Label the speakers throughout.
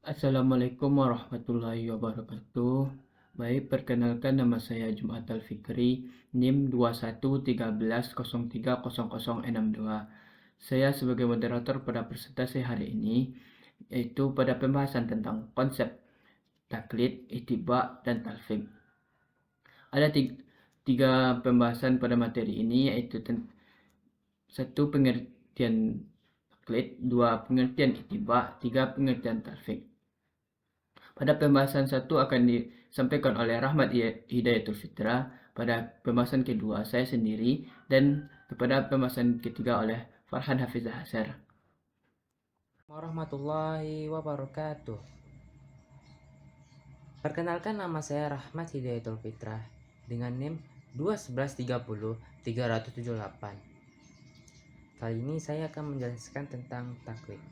Speaker 1: Assalamualaikum warahmatullahi wabarakatuh. Baik, perkenalkan nama saya Jumat Al-Fikri, NIM 2113030062. Saya sebagai moderator pada presentasi hari ini, yaitu pada pembahasan tentang konsep taklid, ittiba, dan talfik. Ada tiga pembahasan pada materi ini, yaitu satu pengertian taklid, dua pengertian ittiba, tiga pengertian talfik. Pada pembahasan satu akan disampaikan oleh Rahmat Hidayatul Fitra, pada pembahasan kedua saya sendiri, dan pada pembahasan ketiga oleh Farhan Hafizah Hasar.
Speaker 2: Warahmatullahi wabarakatuh. Perkenalkan, nama saya Rahmat Hidayatul Fitrah dengan NIM 21130-378. Kali ini saya akan menjelaskan tentang taklid.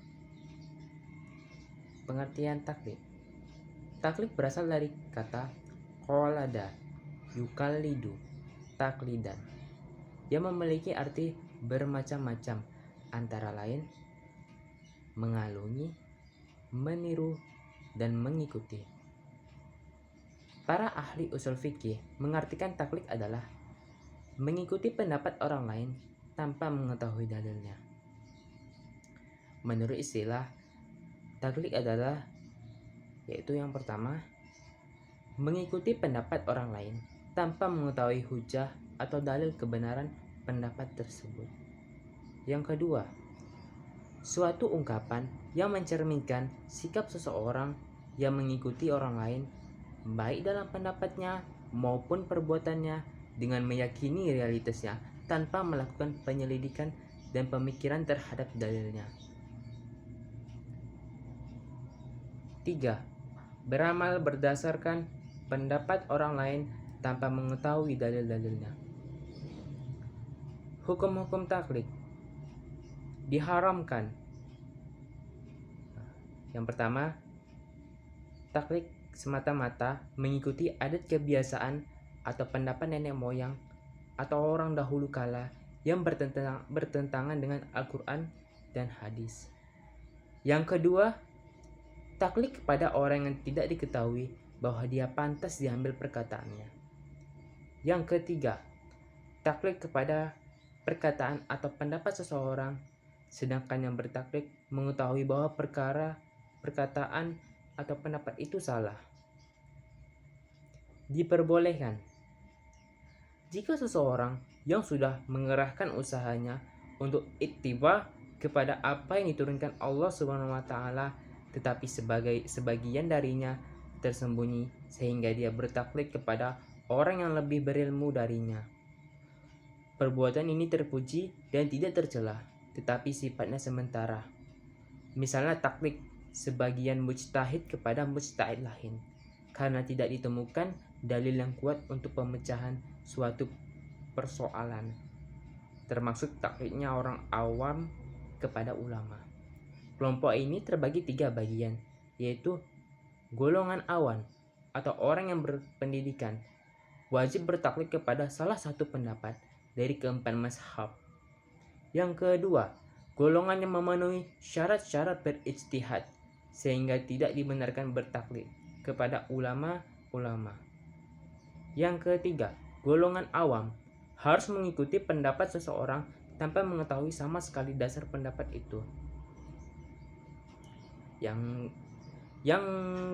Speaker 2: Pengertian taklid. Taklid berasal dari kata qolada, yukallidu, taklidan, yang memiliki arti bermacam-macam, antara lain mengalungi, meniru, dan mengikuti. Para ahli usul fikih mengartikan taklid adalah mengikuti pendapat orang lain tanpa mengetahui dalilnya. Menurut istilah, taklid adalah yaitu yang pertama, mengikuti pendapat orang lain tanpa mengetahui hujah atau dalil kebenaran pendapat tersebut. Yang kedua, suatu ungkapan yang mencerminkan sikap seseorang yang mengikuti orang lain baik dalam pendapatnya maupun perbuatannya dengan meyakini realitasnya tanpa melakukan penyelidikan dan pemikiran terhadap dalilnya. 3. Beramal berdasarkan pendapat orang lain tanpa mengetahui dalil-dalilnya. Hukum-hukum taklid diharamkan. Yang pertama, taklid semata-mata mengikuti adat kebiasaan atau pendapat nenek moyang atau orang dahulu kala yang bertentangan dengan Al-Quran dan hadis. Yang kedua, taklid kepada orang yang tidak diketahui bahwa dia pantas diambil perkataannya. Yang ketiga, taklid kepada perkataan atau pendapat seseorang, sedangkan yang bertaklid mengetahui bahwa perkataan atau pendapat itu salah. Diperbolehkan jika seseorang yang sudah mengerahkan usahanya untuk ittiba kepada apa yang diturunkan Allah Subhanahu wa taala, tetapi sebagian darinya tersembunyi sehingga dia bertaklid kepada orang yang lebih berilmu darinya. Perbuatan ini terpuji dan tidak tercela, tetapi sifatnya sementara. Misalnya taklid sebagian mujtahid kepada mujtahid lain, karena tidak ditemukan dalil yang kuat untuk pemecahan suatu persoalan, termasuk taklidnya orang awam kepada ulama. Kelompok ini terbagi 3 bagian, yaitu golongan awan atau orang yang berpendidikan wajib bertaklid kepada salah satu pendapat dari keempat mazhab. Yang kedua, golongan yang memenuhi syarat-syarat berijtihad sehingga tidak dibenarkan bertaklid kepada ulama-ulama. Yang ketiga, golongan awam harus mengikuti pendapat seseorang tanpa mengetahui sama sekali dasar pendapat itu. Yang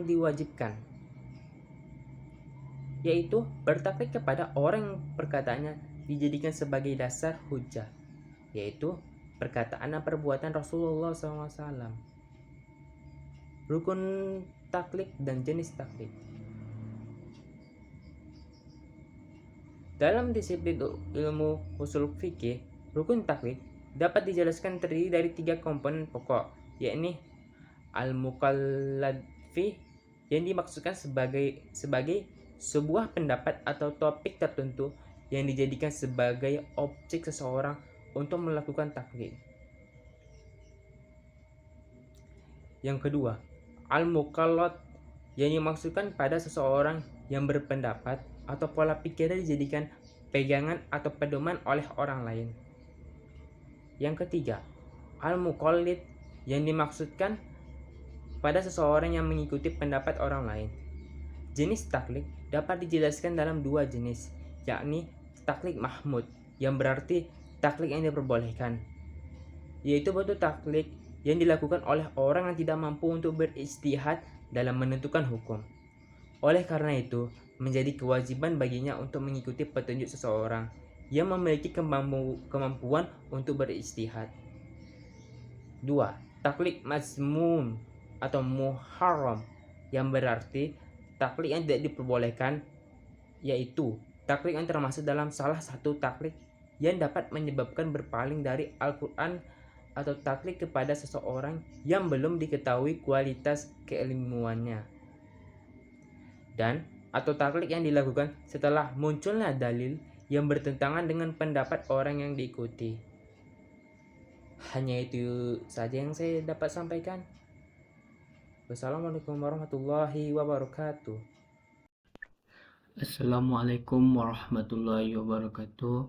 Speaker 2: diwajibkan yaitu bertaklid kepada orang yang perkataannya dijadikan sebagai dasar hujah, yaitu perkataan dan perbuatan Rasulullah SAW. Rukun taklid dan jenis taklid. Dalam disiplin ilmu usul fikih, rukun taklid dapat dijelaskan terdiri dari 3 komponen pokok, yakni al-muqallad fi, yang dimaksudkan sebagai sebuah pendapat atau topik tertentu yang dijadikan sebagai objek seseorang untuk melakukan taklid. Yang kedua, al-muqallad, yang dimaksudkan pada seseorang yang berpendapat atau pola pikirnya dijadikan pegangan atau pedoman oleh orang lain. Yang ketiga, al-muqallid, yang dimaksudkan kepada seseorang yang mengikuti pendapat orang lain. Jenis taklid dapat dijelaskan dalam dua jenis, yakni taklid mahmud, yang berarti taklid yang diperbolehkan, yaitu bentuk taklid yang dilakukan oleh orang yang tidak mampu untuk berijtihad dalam menentukan hukum. Oleh karena itu, menjadi kewajiban baginya untuk mengikuti petunjuk seseorang yang memiliki kemampuan untuk berijtihad. 2. Taklid mazmum atau muharram, yang berarti taklid yang tidak diperbolehkan, yaitu taklid yang termasuk dalam salah satu taklid yang dapat menyebabkan berpaling dari Al-Quran atau taklid kepada seseorang yang belum diketahui kualitas keilmuannya, dan atau taklid yang dilakukan setelah munculnya dalil yang bertentangan dengan pendapat orang yang diikuti. Hanya itu saja yang saya dapat sampaikan. Wassalamualaikum warahmatullahi wabarakatuh.
Speaker 1: Assalamualaikum warahmatullahi wabarakatuh.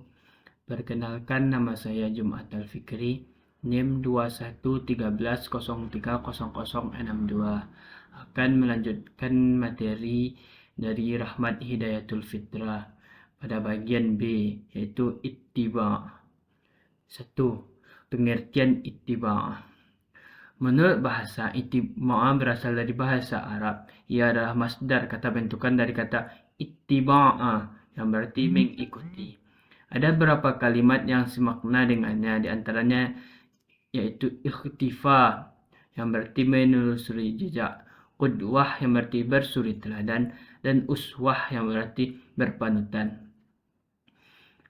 Speaker 1: Perkenalkan, nama saya Jumat Al-Fikri, NIM 2113030062. Akan melanjutkan materi dari Rahmat Hidayatul Fitrah pada bagian B, yaitu ittiba. 1. Pengertian ittiba. Menurut bahasa, ittiba berasal dari bahasa Arab. Ia adalah masdar, kata bentukan dari kata ittiba'a, yang berarti mengikuti. Ada beberapa kalimat yang semakna dengannya, di antaranya yaitu ikhtifa, yang berarti menelusuri jejak, qudwah, yang berarti bersuri teladan, dan uswah, yang berarti berpanutan.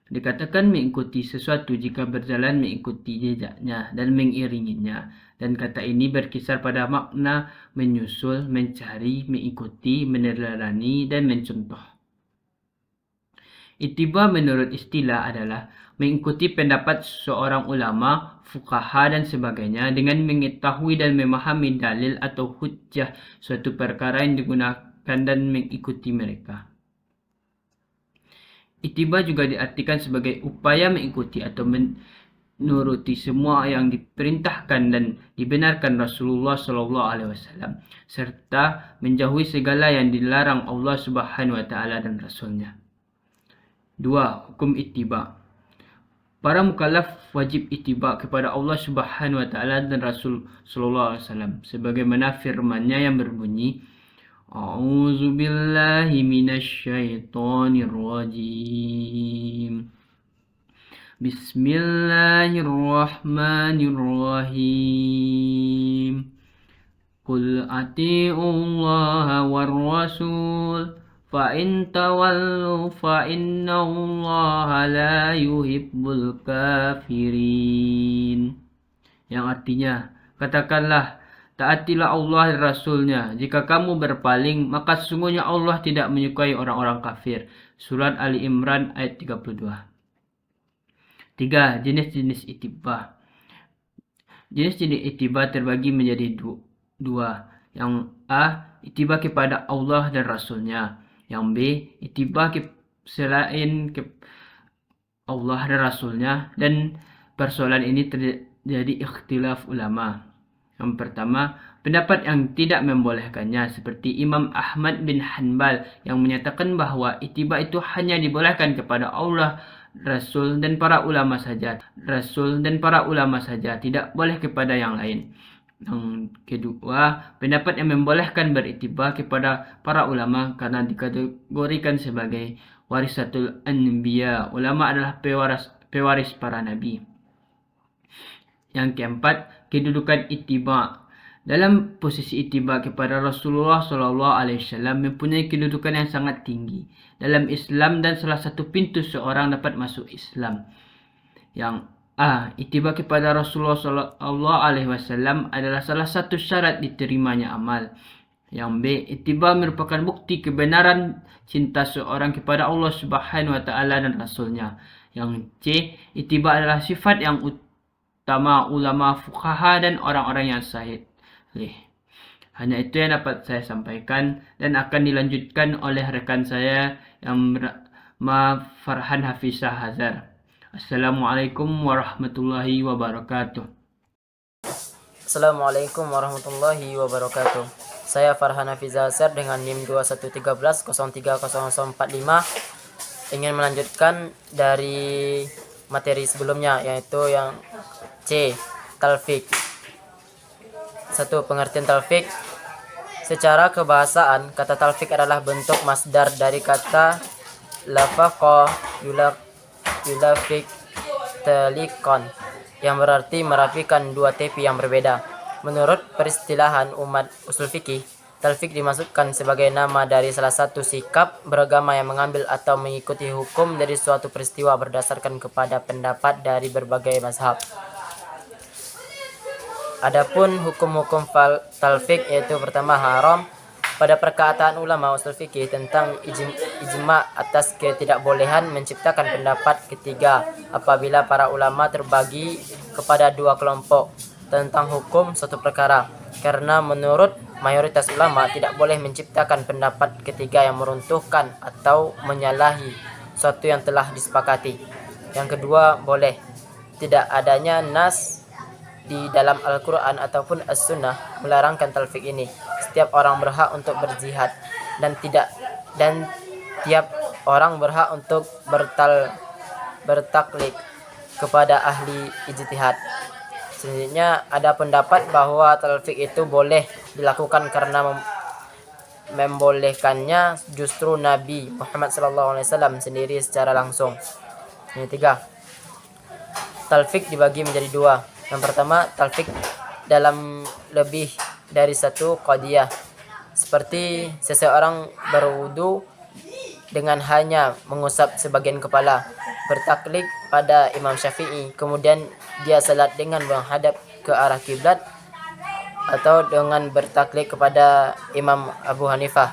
Speaker 1: Dikatakan mengikuti sesuatu jika berjalan mengikuti jejaknya dan mengiringinya. Dan kata ini berkisar pada makna menyusul, mencari, mengikuti, meneladani, dan mencontoh. Ittiba menurut istilah adalah mengikuti pendapat seorang ulama, fuqaha, dan sebagainya dengan mengetahui dan memahami dalil atau hujjah suatu perkara yang digunakan dan mengikuti mereka. Ittiba juga diartikan sebagai upaya mengikuti atau menuruti semua yang diperintahkan dan dibenarkan Rasulullah SAW, serta menjauhi segala yang dilarang Allah Subhanahu wa taala dan Rasulnya. 2. Hukum ittiba. Para mukallaf wajib ittiba kepada Allah Subhanahu wa taala dan Rasul sallallahu alaihi wasallam, sebagaimana firman-Nya yang berbunyi, A'udzu billahi minasy syaithanir rajim. Bismillahirrahmanirrahim. Qul ati'ullaha war rasul fa in tawallu fa innallaha la yuhibbul kafirin. Yang artinya, katakanlah, taatilah Allah dan Rasulnya. Jika kamu berpaling, maka sesungguhnya Allah tidak menyukai orang-orang kafir. Surat Ali Imran ayat 32. 3. Jenis-jenis ittiba. Jenis-jenis ittiba terbagi menjadi dua. Yang A, ittiba kepada Allah dan Rasulnya. Yang B, ittiba selain Allah dan Rasulnya. Dan persoalan ini terjadi ikhtilaf ulama. Yang pertama, pendapat yang tidak membolehkannya, seperti Imam Ahmad bin Hanbal yang menyatakan bahwa ittiba itu hanya dibolehkan kepada Allah, Rasul, dan para ulama saja. Tidak boleh kepada yang lain. Yang kedua, pendapat yang membolehkan berittiba kepada para ulama karena dikategorikan sebagai warisatul anbiya. Ulama adalah pewaris para nabi. Yang keempat, kedudukan ittiba. Dalam posisi ittiba kepada Rasulullah SAW mempunyai kedudukan yang sangat tinggi dalam Islam dan salah satu pintu seorang dapat masuk Islam. Yang A, ittiba kepada Rasulullah SAW adalah salah satu syarat diterimanya amal. Yang B, ittiba merupakan bukti kebenaran cinta seorang kepada Allah Subhanahu wa taala dan Rasulnya. Yang C, ittiba adalah sifat yang utama ulama fuqaha dan orang-orang yang sahih. Hanya itu yang dapat saya sampaikan dan akan dilanjutkan oleh rekan saya yang Farhan Hafizah Hazar. Assalamualaikum warahmatullahi wabarakatuh.
Speaker 3: Assalamualaikum warahmatullahi wabarakatuh. Saya Farhan Hafiza Asar dengan NIM 2113030045 ingin melanjutkan dari materi sebelumnya, yaitu yang C, talfik. Satu, pengertian talfik. Secara kebahasaan, kata talfik adalah bentuk masdar dari kata lafaqa yulafik talikon, yang berarti merapikan dua tepi yang berbeda. Menurut peristilahan umat usul fikih, talfik dimasukkan sebagai nama dari salah satu sikap beragama yang mengambil atau mengikuti hukum dari suatu peristiwa berdasarkan kepada pendapat dari berbagai mazhab. Adapun hukum-hukum talfik, yaitu pertama haram. Pada perkataan ulama usul fikih tentang ijma atas ketidakbolehan menciptakan pendapat ketiga apabila para ulama terbagi kepada dua kelompok tentang hukum suatu perkara, karena menurut mayoritas ulama tidak boleh menciptakan pendapat ketiga yang meruntuhkan atau menyalahi suatu yang telah disepakati. Yang kedua, boleh tidak adanya nas di dalam Al-Quran ataupun As-Sunnah melarangkan talfik ini. Setiap orang berhak untuk berjihad dan tiap orang berhak untuk bertaklid kepada ahli ijtihad. Selanjutnya ada pendapat bahwa talfik itu boleh dilakukan karena membolehkannya justru Nabi Muhammad SAW sendiri secara langsung. Yang ketiga, talfik dibagi menjadi dua. Yang pertama, talfik dalam lebih dari satu qadiyah, seperti seseorang berwudu dengan hanya mengusap sebagian kepala, bertaklid pada Imam Syafi'i, kemudian dia salat dengan menghadap ke arah kiblat, atau dengan bertaklid kepada Imam Abu Hanifah.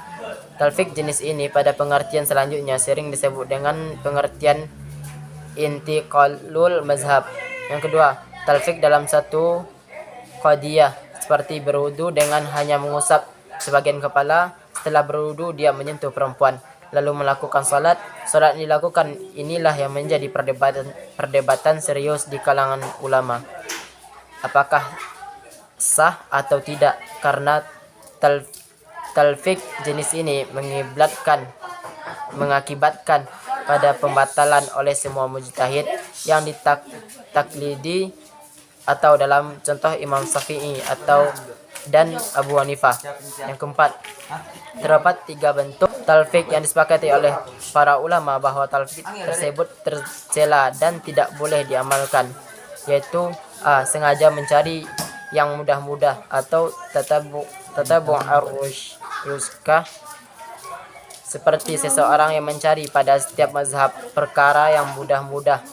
Speaker 3: Talfik jenis ini pada pengertian selanjutnya sering disebut dengan pengertian intiqalul mazhab. Yang kedua, talfik dalam satu qadiyah, seperti berwudu dengan hanya mengusap sebagian kepala. Setelah berwudu dia menyentuh perempuan lalu melakukan salat. Salat dilakukan inilah yang menjadi perdebatan serius di kalangan ulama, apakah sah atau tidak, karena talfik jenis ini mengakibatkan pada pembatalan oleh semua mujtahid yang ditaklidi, atau dalam contoh Imam Syafi'i dan Abu Hanifah. Yang keempat, terdapat tiga bentuk talfik yang disepakati oleh para ulama bahwa talfik tersebut tercela dan tidak boleh diamalkan, yaitu a. sengaja mencari yang mudah-mudah atau tatabu arushkah, seperti seseorang yang mencari pada setiap mazhab perkara yang mudah-mudah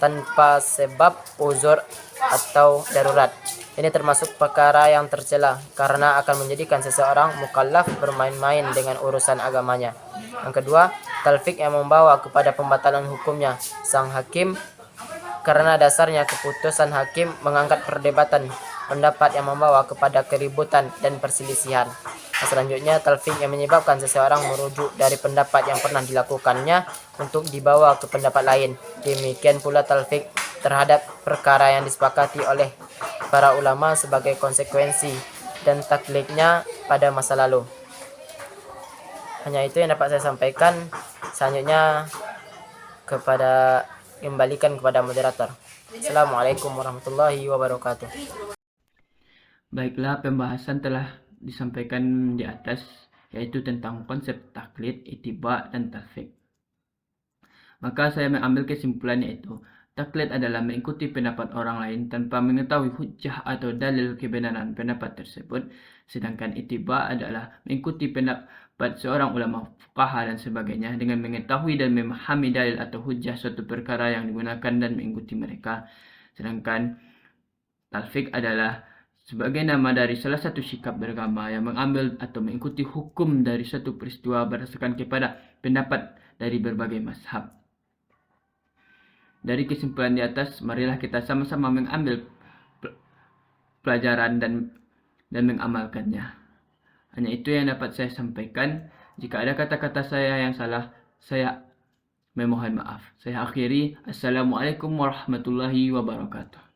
Speaker 3: tanpa sebab uzur atau darurat. Ini termasuk perkara yang tercela karena akan menjadikan seseorang mukallaf bermain-main dengan urusan agamanya. Yang kedua, talfik yang membawa kepada pembatalan hukumnya sang hakim, karena dasarnya keputusan hakim mengangkat perdebatan pendapat yang membawa kepada keributan dan perselisihan. Selanjutnya, talfik yang menyebabkan seseorang merujuk dari pendapat yang pernah dilakukannya untuk dibawa ke pendapat lain. Demikian pula talfik terhadap perkara yang disepakati oleh para ulama sebagai konsekuensi dan taklidnya pada masa lalu. Hanya itu yang dapat saya sampaikan. Selanjutnya kembalikan kepada moderator. Assalamualaikum warahmatullahi wabarakatuh.
Speaker 1: Baiklah, pembahasan telah disampaikan di atas, yaitu tentang konsep taklid, ittiba, dan talfik. Maka saya mengambil kesimpulan, yaitu taklid adalah mengikuti pendapat orang lain tanpa mengetahui hujjah atau dalil kebenaran pendapat tersebut, sedangkan ittiba adalah mengikuti pendapat seorang ulama, fuqaha, dan sebagainya dengan mengetahui dan memahami dalil atau hujjah suatu perkara yang digunakan dan mengikuti mereka. Sedangkan talfik adalah sebagai nama dari salah satu sikap beragama yang mengambil atau mengikuti hukum dari suatu peristiwa berdasarkan kepada pendapat dari berbagai mazhab. Dari kesimpulan di atas, marilah kita sama-sama mengambil pelajaran dan mengamalkannya. Hanya itu yang dapat saya sampaikan. Jika ada kata-kata saya yang salah, saya memohon maaf. Saya akhiri. Assalamualaikum warahmatullahi wabarakatuh.